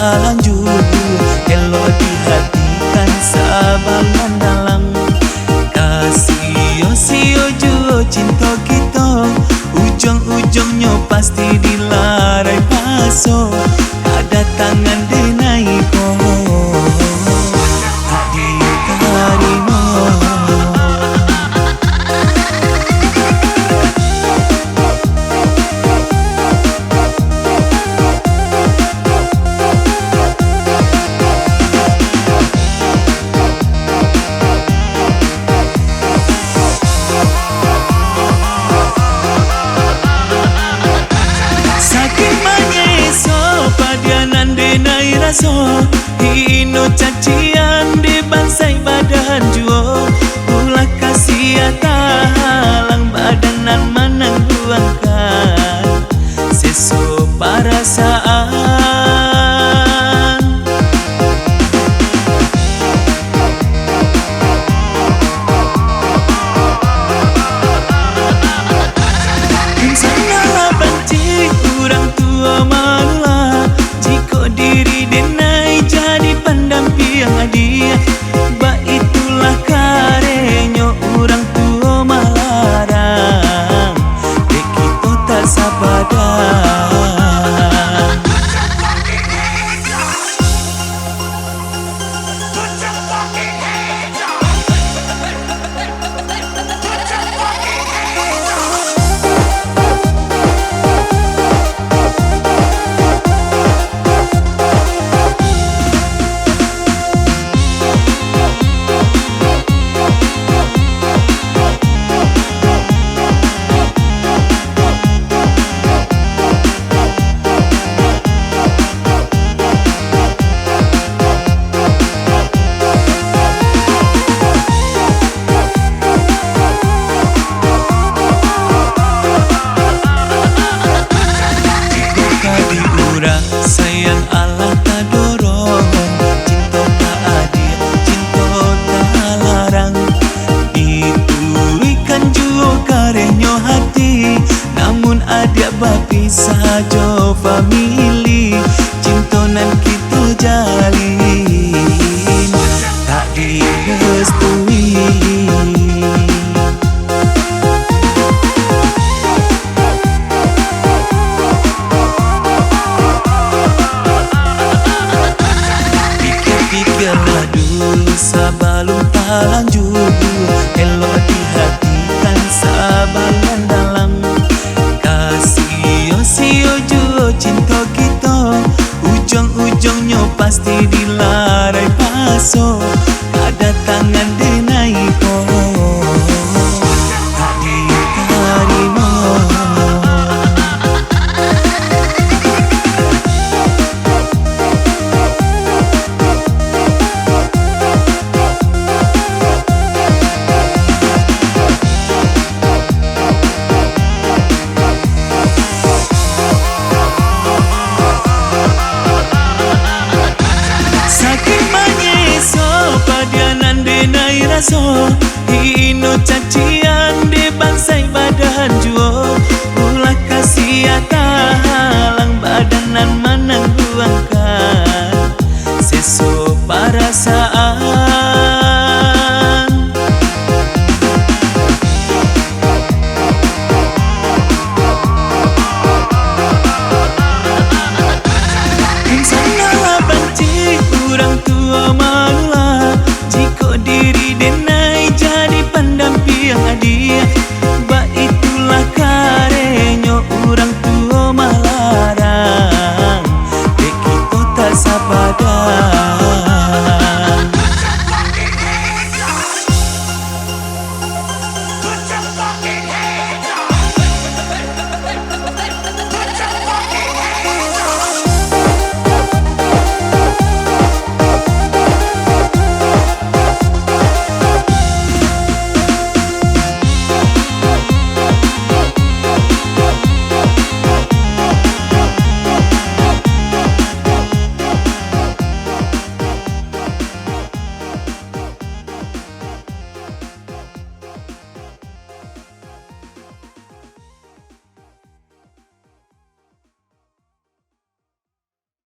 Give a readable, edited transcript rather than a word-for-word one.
talanjur, elok dihatikan sabar mendalang. Kasih sio juo cinta kita, ujung-ujungnya pasti dilarai paso. Ada tangan denai ko tak ditarimo. Hino cacian di bansai badan juo, ulah kasih talang badanan manang buangkan seso perasaan. Insana benci orang tua manulah, jika diri denai jadi pendamping dia. Ba itulah karenya orang tua malarang, dek kita tak sabadan. Sayang Allah tak dorong, cinta tak adil, cinta tak larang. Itu ikan jua karenyo hati, namun ada bapi saja famili. Cinta nan kita jalin tak direstui. Pikirlah dulu sebelum talanjur, elok dihatikan sabar mendalam. Kasih sio juo cinta kita, ujung-ujungnya pasti dilarai paso. Ada tangan denai ko tak ditarimo. Sakit menyeso padianan denai raso,